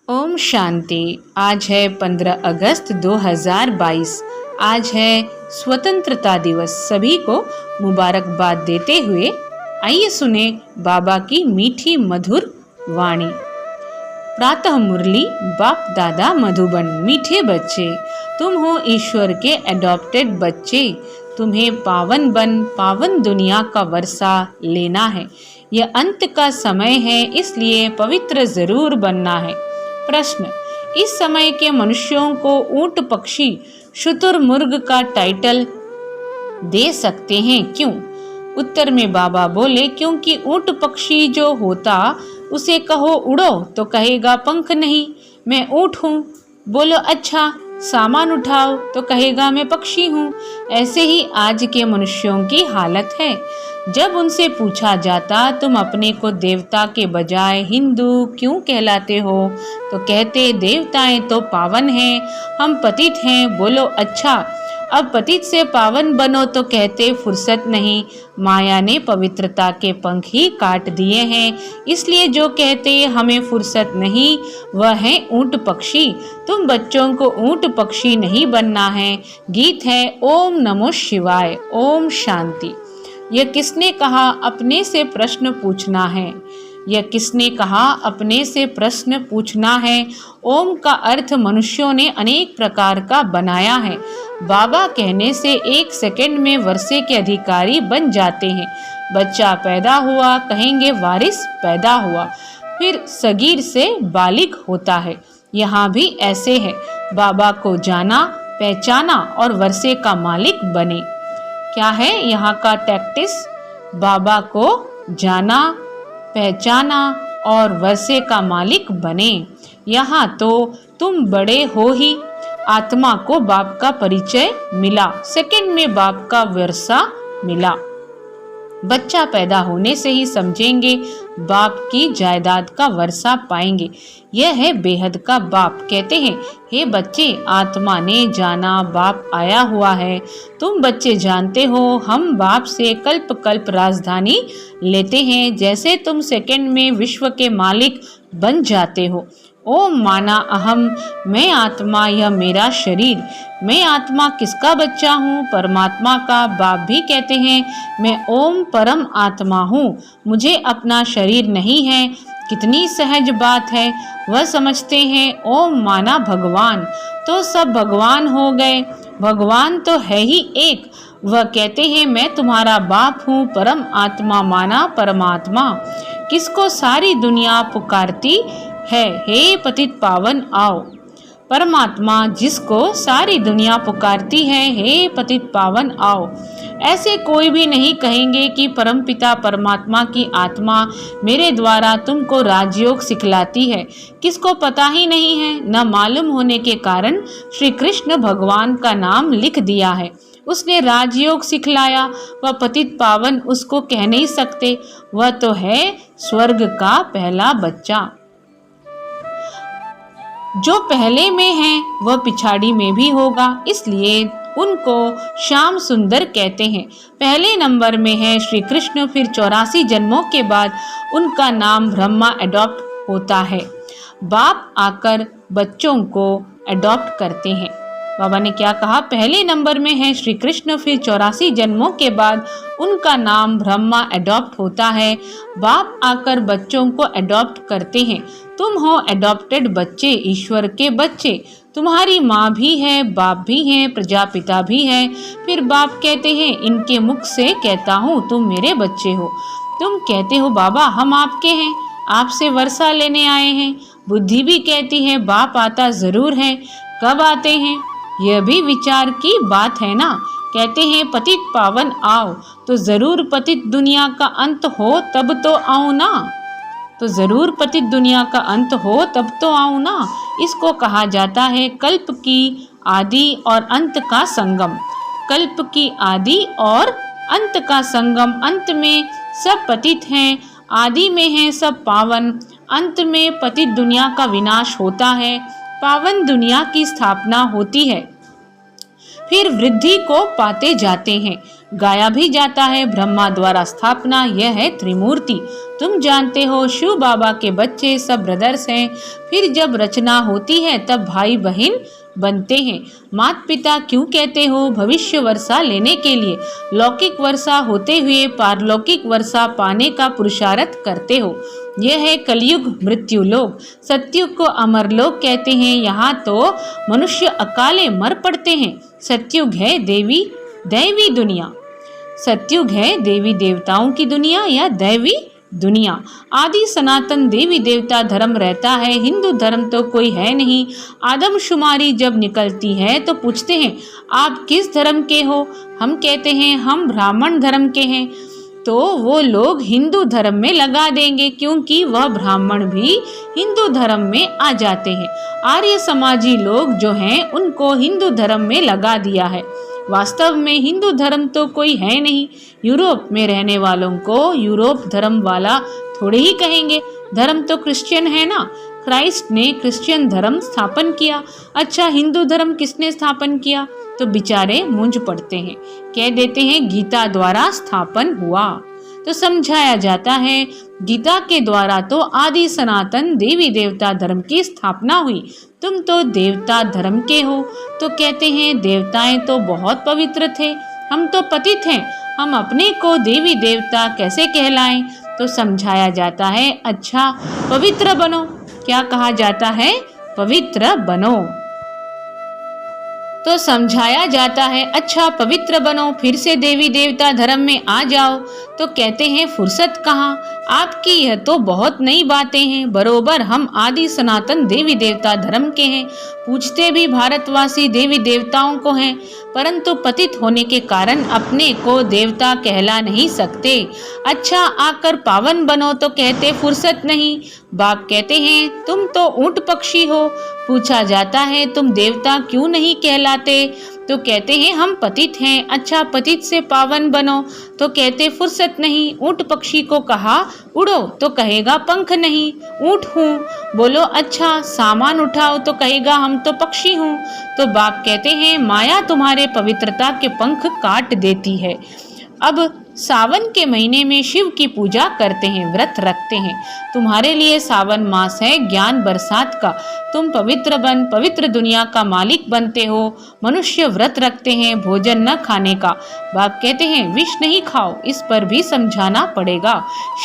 ओम शांति। आज है 15 अगस्त 2022। आज है स्वतंत्रता दिवस। सभी को मुबारकबाद देते हुए आइए सुने बाबा की मीठी मधुर वाणी। प्रातः मुरली। बाप दादा मधुबन। मीठे बच्चे, तुम हो ईश्वर के एडॉप्टेड बच्चे। तुम्हें पावन दुनिया का वर्षा लेना है। यह अंत का समय है, इसलिए पवित्र जरूर बनना है। प्रश्न: इस समय के मनुष्यों को ऊंट पक्षी शुतुरमुर्ग का टाइटल दे सकते हैं, क्यों? उत्तर में बाबा बोले, क्योंकि ऊंट पक्षी जो होता उसे कहो उड़ो तो कहेगा पंख नहीं, मैं ऊंट हूँ। बोलो अच्छा सामान उठाओ तो कहेगा मैं पक्षी हूँ। ऐसे ही आज के मनुष्यों की हालत है। जब उनसे पूछा जाता तुम अपने को देवता के बजाय हिंदू क्यों कहलाते हो, तो कहते देवताएं तो पावन हैं, हम पतित हैं। बोलो अच्छा, अब पतित से पावन बनो तो कहते फुर्सत नहीं, माया ने पवित्रता के पंख ही काट दिए हैं, इसलिए जो कहते हमें फुर्सत नहीं वह है ऊंट पक्षी। तुम बच्चों को ऊंट पक्षी नहीं बनना है। गीत है ओम नमो शिवाय। ओम शांति। यह किसने कहा अपने से प्रश्न पूछना है? यह किसने कहा अपने से प्रश्न पूछना है? ओम का अर्थ मनुष्यों ने अनेक प्रकार का बनाया है। बाबा कहने से 1 सेकंड में वर्षे के अधिकारी बन जाते हैं। बच्चा पैदा हुआ कहेंगे वारिस पैदा हुआ, फिर सगीर से बालिग होता है। यहाँ भी ऐसे है, बाबा को जाना पहचाना और वर्षे का मालिक बने। क्या है यहाँ का टैक्टिस? बाबा को जाना पहचाना और वर्षे का मालिक बने। यहाँ तो तुम बड़े हो ही, आत्मा को बाप का परिचय मिला, सेकंड में बाप का वर्षा मिला। बच्चा पैदा होने से ही समझेंगे बाप की जायदाद का वर्षा पाएंगे। यह है बेहद का बाप। कहते हैं हे बच्चे, आत्मा ने जाना बाप आया हुआ है। तुम बच्चे जानते हो हम बाप से कल्प कल्प राजधानी लेते हैं, जैसे तुम सेकंड में विश्व के मालिक बन जाते हो। ओम माना अहम, मैं आत्मा, यह मेरा शरीर। मैं आत्मा किसका बच्चा हूँ? परमात्मा का। बाप भी कहते हैं मैं ओम परम आत्मा हूँ, मुझे अपना शरीर नहीं है। कितनी सहज बात है। वह समझते हैं ओम माना भगवान, तो सब भगवान हो गए। भगवान तो है ही एक। वह कहते हैं मैं तुम्हारा बाप हूँ। परम आत्मा माना परमात्मा, किसको सारी दुनिया पुकारती है, हे पतित पावन आओ। परमात्मा जिसको सारी दुनिया पुकारती है, हे पतित पावन आओ। ऐसे कोई भी नहीं कहेंगे कि परमपिता परमात्मा की आत्मा मेरे द्वारा तुमको राजयोग सिखलाती है। किसको पता ही नहीं है। न मालूम होने के कारण श्री कृष्ण भगवान का नाम लिख दिया है। उसने राजयोग सिखलाया। वह पतित पावन उसको कह नहीं सकते। वह तो है स्वर्ग का पहला बच्चा। जो पहले में है वह पिछाड़ी में भी होगा, इसलिए उनको श्याम सुंदर कहते हैं। पहले नंबर में है श्री कृष्ण, फिर 84 जन्मों के बाद उनका नाम ब्रह्मा एडॉप्ट होता है। बाप आकर बच्चों को एडॉप्ट करते हैं। बाबा ने क्या कहा? पहले नंबर में है श्री कृष्ण, फिर 84 जन्मों के बाद उनका नाम ब्रह्मा एडॉप्ट होता है। बाप आकर बच्चों को एडॉप्ट करते हैं। तुम हो एडॉप्टेड बच्चे, ईश्वर के बच्चे। तुम्हारी माँ भी है, बाप भी है, प्रजापिता भी है। फिर बाप कहते हैं इनके मुख से कहता हूँ तुम मेरे बच्चे हो। तुम कहते हो बाबा हम आपके हैं, आपसे वर्षा लेने आए हैं। बुद्धि भी कहती है बाप आता जरूर है, कब आते हैं? यह भी विचार की बात है ना। कहते हैं पतित पावन आओ, तो जरूर पतित दुनिया का अंत हो तब तो आऊं ना। तो जरूर पतित दुनिया का अंत हो तब तो आऊं ना। इसको कहा जाता है कल्प की आदि और अंत का संगम। कल्प की आदि और अंत का संगम। अंत में सब पतित हैं, आदि में है सब पावन। अंत में पतित दुनिया का विनाश होता है, पावन दुनिया की स्थापना होती है। फिर वृद्धि को पाते जाते हैं। गाया भी जाता है। ब्रह्मा द्वारा स्थापना, यह है त्रिमूर्ति। तुम जानते हो शिव बाबा के बच्चे सब ब्रदर्स हैं। फिर जब रचना होती है तब भाई बहन बनते हैं। माता पिता क्यों कहते हो? भविष्य वर्षा लेने के लिए। लौकिक वर्षा होते हुए पारलौकिक वर्षा पाने का पुरुषार्थ करते हो। यह है कलयुग मृत्यु लोक। सतयुग को अमरलोक कहते हैं। यहाँ तो मनुष्य अकाले मर पड़ते हैं। सतयुग है दैवी दुनिया। सतयुग है देवी देवताओं की दुनिया या दैवी दुनिया। आदि सनातन देवी देवता धर्म रहता है। हिंदू धर्म तो कोई है नहीं। आदमशुमारी जब निकलती है तो पूछते हैं आप किस धर्म के हो? हम कहते हैं हम ब्राह्मण धर्म के हैं। तो वो लोग हिंदू धर्म में लगा देंगे क्योंकि वह ब्राह्मण भी हिंदू धर्म में आ जाते हैं। आर्य समाजी लोग जो हैं उनको हिंदू धर्म में लगा दिया है। वास्तव में हिंदू धर्म तो कोई है नहीं। यूरोप में रहने वालों को यूरोप धर्म वाला थोड़े ही कहेंगे। धर्म तो क्रिश्चियन है ना। क्राइस्ट ने क्रिश्चियन धर्म स्थापन किया। अच्छा, हिंदू धर्म किसने स्थापन किया? तो बेचारे मूंझ पड़ते हैं, कह देते हैं गीता द्वारा स्थापन हुआ। तो समझाया जाता है गीता के द्वारा तो आदि सनातन देवी देवता धर्म की स्थापना हुई। तुम तो देवता धर्म के हो। तो कहते हैं देवताएं तो बहुत पवित्र थे, हम तो पतित हैं, हम अपने को देवी देवता कैसे कहलाएं? तो समझाया जाता है अच्छा पवित्र बनो। क्या कहा जाता है? पवित्र बनो। तो समझाया जाता है अच्छा पवित्र बनो, फिर से देवी देवता धर्म में आ जाओ। तो कहते हैं फुर्सत कहाँ, आपकी यह तो बहुत नई बातें हैं। बरोबर हम आदि सनातन देवी देवता धर्म के हैं। पूछते भी भारतवासी देवी देवताओं को हैं, परंतु पतित होने के कारण अपने को देवता कहला नहीं सकते। अच्छा आकर पावन बनो तो कहते फुर्सत नहीं। बाप कहते हैं तुम तो ऊंट पक्षी हो। पूछा जाता है तुम देवता क्यों नहीं कहलाते? तो कहते हैं हम पतित हैं। अच्छा पतित से पावन बनो तो कहते फुर्सत नहीं। ऊंट पक्षी को कहा उड़ो तो कहेगा पंख नहीं, ऊंट हूँ। बोलो अच्छा सामान उठाओ तो कहेगा हम तो पक्षी हूँ। तो बाप कहते हैं माया तुम्हारे पवित्रता के पंख काट देती है। अब सावन के महीने में शिव की पूजा करते हैं, व्रत रखते हैं। तुम्हारे लिए सावन मास है ज्ञान बरसात का। तुम पवित्र बन पवित्र दुनिया का मालिक बनते हो। मनुष्य व्रत रखते हैं भोजन न खाने का। बाप कहते हैं विष नहीं खाओ, इस पर भी समझाना पड़ेगा।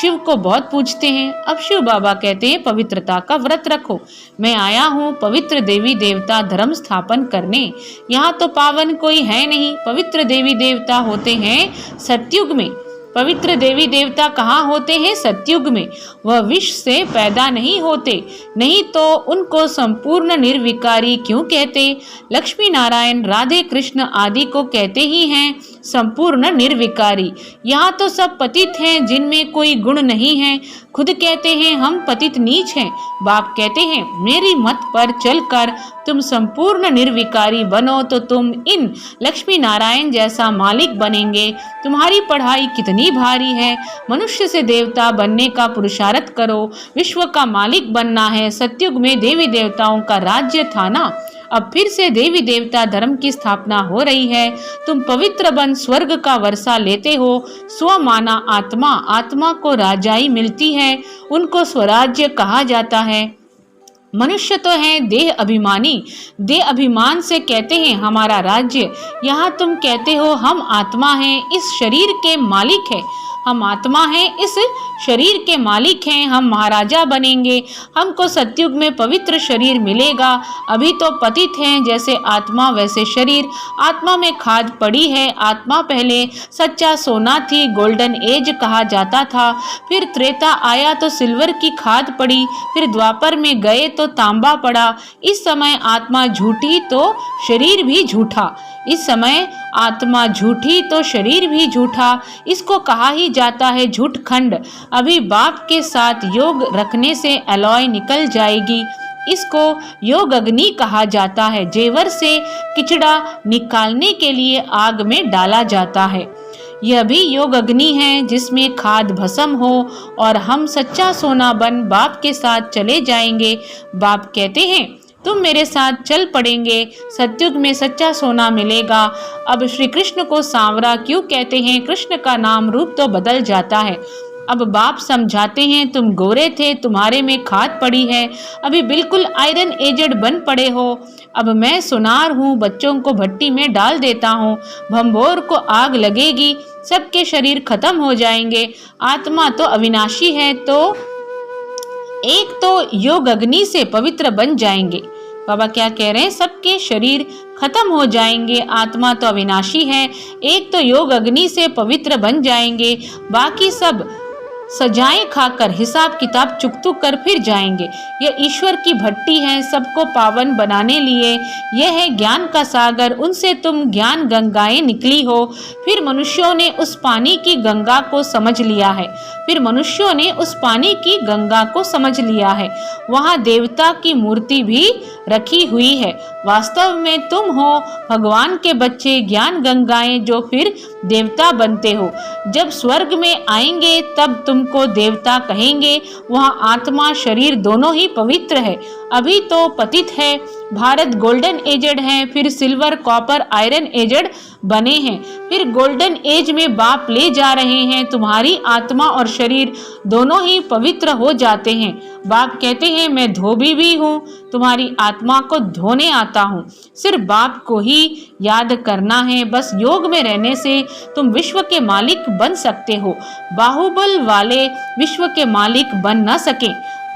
शिव को बहुत पूछते हैं। अब शिव बाबा कहते हैं पवित्रता का व्रत रखो। मैं आया हूँ पवित्र देवी देवता धर्म स्थापन करने। यहाँ तो पावन कोई है नहीं। पवित्र देवी देवता होते हैं सतयुग में। पवित्र देवी देवता कहाँ होते हैं? सतयुग में। वह विष से पैदा नहीं होते, नहीं तो उनको संपूर्ण निर्विकारी क्यों कहते? लक्ष्मी नारायण राधे कृष्ण आदि को कहते ही हैं संपूर्ण निर्विकारी। यहाँ तो सब पतित हैं जिनमें कोई गुण नहीं है। खुद कहते हैं हम पतित नीच हैं। बाप कहते हैं मेरी मत पर चलकर तुम संपूर्ण निर्विकारी बनो तो तुम इन लक्ष्मी नारायण जैसा मालिक बनेंगे। तुम्हारी पढ़ाई कितनी भारी है। मनुष्य से देवता बनने का पुरुषार्थ करो। विश्व का मालिक बनना है। सतयुग में देवी देवताओं का राज्य था ना, अब फिर से देवी देवता धर्म की स्थापना हो रही है। तुम पवित्र बन स्वर्ग का वर्षा लेते हो। स्वमाना आत्मा, आत्मा को राजाई मिलती है, उनको स्वराज्य कहा जाता है। मनुष्य तो है देह अभिमानी, देह अभिमान से कहते हैं हमारा राज्य। यहाँ तुम कहते हो हम आत्मा हैं, इस शरीर के मालिक है। हम आत्मा हैं, इस शरीर के मालिक हैं, हम महाराजा बनेंगे। हमको सतयुग में पवित्र शरीर मिलेगा। अभी तो पतित हैं, जैसे आत्मा वैसे शरीर। आत्मा में खाद पड़ी है। आत्मा पहले सच्चा सोना थी, गोल्डन एज कहा जाता था। फिर त्रेता आया तो सिल्वर की खाद पड़ी। फिर द्वापर में गए तो तांबा पड़ा। इस समय आत्मा झूठी तो शरीर भी झूठा। इस समय आत्मा झूठी तो शरीर भी झूठा। इसको कहा ही जाता है झूठ खंड। अभी बाप के साथ योग रखने से अलॉय निकल जाएगी। इसको योग अग्नि कहा जाता है। जेवर से किचड़ा निकालने के लिए आग में डाला जाता है। यह भी योग अग्नि है जिसमें खाद भस्म हो और हम सच्चा सोना बन बाप के साथ चले जाएंगे। बाप कहते हैं तुम मेरे साथ चल पड़ेंगे, सतयुग में सच्चा सोना मिलेगा। अब श्री कृष्ण को सांवरा क्यों कहते हैं? कृष्ण का नाम रूप तो बदल जाता है। अब बाप समझाते हैं, तुम गोरे थे, तुम्हारे में खाद पड़ी है, अभी बिल्कुल आयरन एजेड बन पड़े हो। अब मैं सुनार हूँ, बच्चों को भट्टी में डाल देता हूँ, भंभोर को आग लगेगी, सबके शरीर खत्म हो जाएंगे। आत्मा तो अविनाशी है, तो एक तो योग अग्नि से पवित्र बन जाएंगे। बाबा क्या कह रहे हैं? सबके शरीर खत्म हो जाएंगे, आत्मा तो अविनाशी है, एक तो योग अग्नि से पवित्र बन जाएंगे, बाकी सब सजाएं खाकर हिसाब किताब चुक कर फिर जाएंगे। यह ईश्वर की भट्टी है, सबको पावन बनाने लिए। यह है ज्ञान का सागर, उनसे तुम ज्ञान गंगाएं निकली हो। फिर मनुष्यों ने उस पानी की गंगा को समझ लिया है, फिर मनुष्यों ने उस पानी की गंगा को समझ लिया है। वहाँ देवता की मूर्ति भी रखी हुई है। वास्तव में तुम हो भगवान के बच्चे, ज्ञान गंगाएं, जो फिर देवता बनते हो। जब स्वर्ग में आएंगे तब तुमको देवता कहेंगे। वहाँ आत्मा शरीर दोनों ही पवित्र है। अभी तो पतित है, भारत गोल्डन एजेड है, फिर सिल्वर कॉपर आयरन एजेड बने हैं, फिर गोल्डन एज में बाप ले जा रहे हैं। तुम्हारी आत्मा और शरीर दोनों ही पवित्र हो जाते हैं। बाप कहते हैं, मैं धोबी भी हूँ, तुम्हारी आत्मा को धोने आता हूँ। सिर्फ बाप को ही याद करना है, बस योग में रहने से तुम विश्व के मालिक बन सकते हो। बाहुबल वाले विश्व के मालिक बन न सके,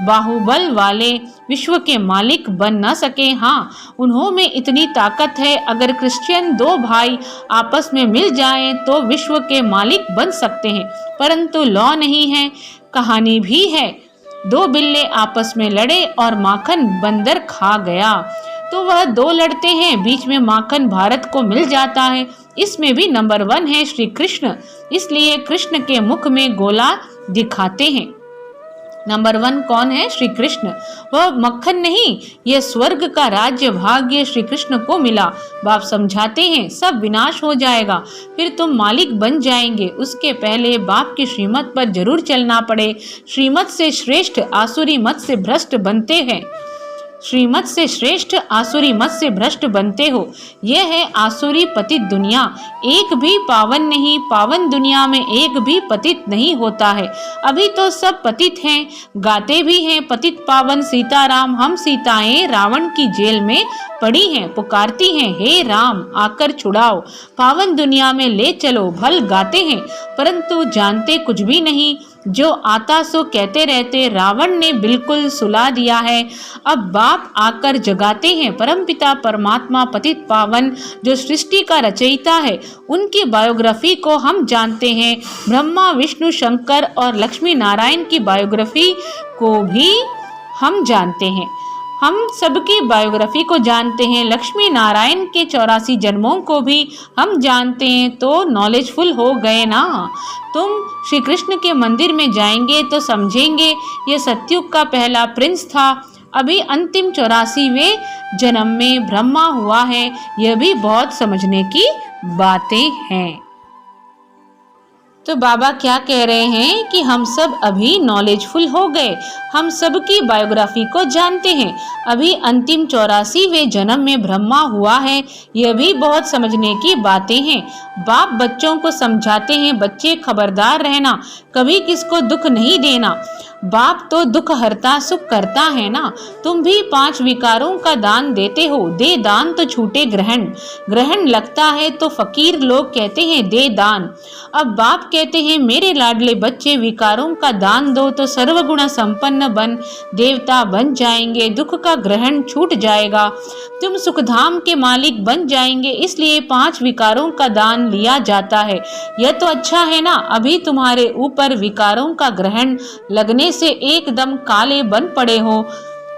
बाहुबल वाले विश्व के मालिक बन न सके। हाँ, उन्हों में इतनी ताकत है, अगर क्रिश्चियन दो भाई आपस में मिल जाएं तो विश्व के मालिक बन सकते हैं, परंतु लॉ नहीं है। कहानी भी है, दो बिल्ले आपस में लड़े और माखन बंदर खा गया, तो वह दो लड़ते हैं, बीच में माखन भारत को मिल जाता है। इसमें भी नंबर 1 है श्री कृष्ण, इसलिए कृष्ण के मुख में गोला दिखाते हैं। नंबर 1 कौन है? श्री कृष्ण। वह मक्खन नहीं, यह स्वर्ग का राज्य भाग्य श्री कृष्ण को मिला। बाप समझाते हैं, सब विनाश हो जाएगा, फिर तुम मालिक बन जाएंगे। उसके पहले बाप की श्रीमत पर जरूर चलना पड़े। श्रीमत से श्रेष्ठ आसुरी मत से भ्रष्ट बनते हैं, श्रीमत से श्रेष्ठ आसुरी मत से भ्रष्ट बनते हो। यह है आसुरी पतित दुनिया, एक भी पावन नहीं, पावन दुनिया में एक भी पतित नहीं होता है। अभी तो सब पतित हैं, गाते भी हैं, पतित पावन सीताराम हम सीताएं रावण की जेल में पड़ी हैं, पुकारती हैं, हे राम आकर छुड़ाओ, पावन दुनिया में ले चलो। भल गाते हैं परंतु जानते कुछ भी नहीं, जो आता सो कहते रहते। रावण ने बिल्कुल सुला दिया है। अब बाप आकर जगाते हैं। परमपिता परमात्मा पतित पावन जो सृष्टि का रचयिता है, उनकी बायोग्राफी को हम जानते हैं। ब्रह्मा विष्णु शंकर और लक्ष्मी नारायण की बायोग्राफी को भी हम जानते हैं। हम सबकी बायोग्राफी को जानते हैं, लक्ष्मी नारायण के 84 जन्मों को भी हम जानते हैं। तो नॉलेजफुल हो गए ना। तुम श्री कृष्ण के मंदिर में जाएंगे तो समझेंगे ये सतयुग का पहला प्रिंस था, अभी अंतिम 84वें जन्म में ब्रह्मा हुआ है। यह भी बहुत समझने की बातें हैं। तो बाबा क्या कह रहे हैं कि हम सब अभी नॉलेजफुल हो गए, हम सबकी बायोग्राफी को जानते हैं। अभी अंतिम 84वें जन्म में ब्रह्मा हुआ है, यह भी बहुत समझने की बातें हैं। बाप बच्चों को समझाते हैं, बच्चे खबरदार रहना, कभी किसको दुख नहीं देना। बाप तो दुख हरता सुख करता है ना। तुम भी 5 विकारों का दान देते हो, दे दान तो छूटे ग्रहण, ग्रहण लगता है तो फकीर लोग कहते हैं दे दान। अब बाप कहते हैं, मेरे लाडले बच्चे विकारों का दान दो तो सर्वगुण संपन्न बन देवता बन जाएंगे, दुख का ग्रहण छूट जाएगा, तुम सुखधाम के मालिक बन जाएंगे। इसलिए 5 विकारों का दान लिया जाता है। यह तो अच्छा है ना। अभी तुम्हारे ऊपर विकारों का ग्रहण लगने से एकदम काले बन पड़े हो।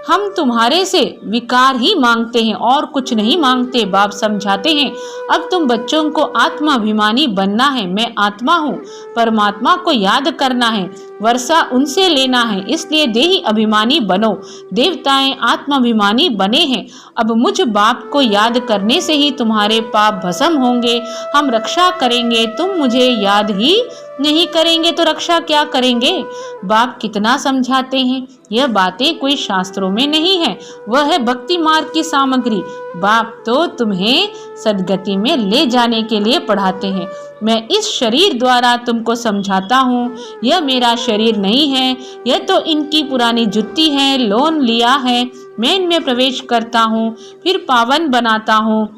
हम तुम्हारे से विकार ही मांगते हैं और कुछ नहीं मांगते। बाप समझाते हैं, अब तुम बच्चों को आत्माभिमानी बनना है। मैं आत्मा हूँ, परमात्मा को याद करना है। वर्षा उनसे लेना है, इसलिए देही अभिमानी बनो। देवताएं आत्माभिमानी बने हैं। अब मुझ बाप को याद करने से ही तुम्हारे पाप भस्म होंगे। हम रक्षा करेंगे, तुम मुझे याद ही नहीं करेंगे तो रक्षा क्या करेंगे। बाप कितना समझाते हैं। यह बातें कोई शास्त्रों में नहीं है, वह है भक्ति मार्ग की सामग्री। बाप तो तुम्हें सदगति में ले जाने के लिए पढ़ाते हैं। मैं इस शरीर द्वारा तुमको समझाता हूँ। यह मेरा शरीर नहीं है, यह तो इनकी पुरानी जुत्ती है, लोन लिया है। मैं इनमें प्रवेश करता हूँ, फिर पावन बनाता हूँ।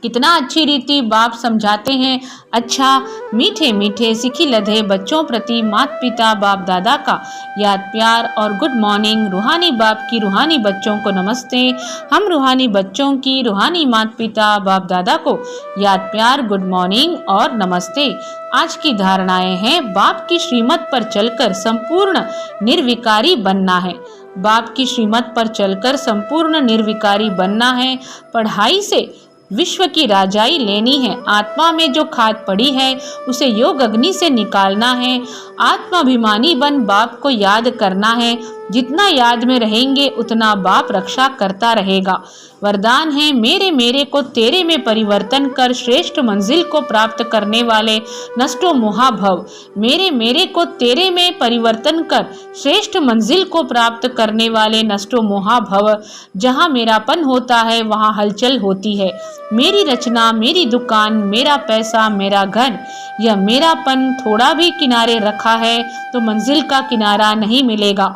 कितना अच्छी रीति बाप समझाते हैं। अच्छा, मीठे मीठे सिखी लधे बच्चों प्रति माता पिता बाप दादा का याद प्यार और गुड मॉर्निंग। रूहानी बाप की रूहानी बच्चों को नमस्ते। हम रूहानी बच्चों की रूहानी माता पिता बाप दादा को याद प्यार, गुड मॉर्निंग और नमस्ते। आज की धारणाएं हैं, बाप की श्रीमत पर चलकर संपूर्ण निर्विकारी बनना है। बाप की श्रीमत पर चलकर संपूर्ण निर्विकारी बनना है। पढ़ाई से विश्व की राजाई लेनी है। आत्मा में जो खाद पड़ी है उसे योग अग्नि से निकालना है। आत्माभिमानी बन बाप को याद करना है। जितना याद में रहेंगे उतना बाप रक्षा करता रहेगा। वरदान है, मेरे मेरे को तेरे में परिवर्तन कर श्रेष्ठ मंजिल को प्राप्त करने वाले नष्टो मोहाभव। मेरे मेरे को तेरे में परिवर्तन कर श्रेष्ठ मंजिल को प्राप्त करने वाले नष्टो मोहाभव। जहाँ मेरापन होता है वहाँ हलचल होती है। मेरी रचना, मेरी दुकान, मेरा पैसा, मेरा घर, यह मेरापन थोड़ा भी किनारे रखा है तो मंजिल का किनारा नहीं मिलेगा।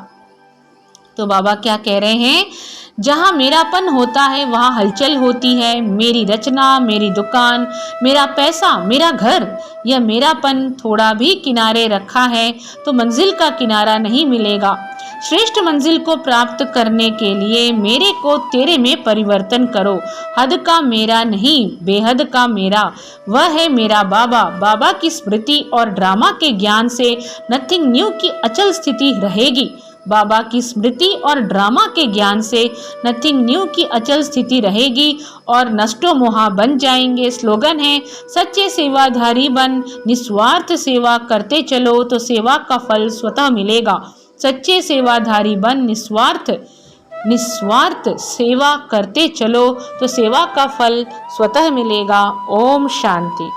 तो बाबा क्या कह रहे हैं, जहाँ मेरापन होता है वहाँ हलचल होती है। मेरी रचना, मेरी दुकान, मेरा पैसा, मेरा घर, यह मेरापन थोड़ा भी किनारे रखा है तो मंजिल का किनारा नहीं मिलेगा। श्रेष्ठ मंजिल को प्राप्त करने के लिए मेरे को तेरे में परिवर्तन करो। हद का मेरा नहीं, बेहद का मेरा, वह है मेरा बाबा। बाबा की स्मृति और ड्रामा के ज्ञान से नथिंग न्यू की अचल स्थिति रहेगी। बाबा की स्मृति और ड्रामा के ज्ञान से नथिंग न्यू की अचल स्थिति रहेगी और नष्टो मोहा बन जाएंगे। स्लोगन है, सच्चे सेवाधारी बन, निस्वार्थ सेवा करते चलो तो सेवा का फल स्वतः मिलेगा। सच्चे सेवाधारी बन, निस्वार्थ सेवा करते चलो तो सेवा का फल स्वतः मिलेगा। ओम शांति।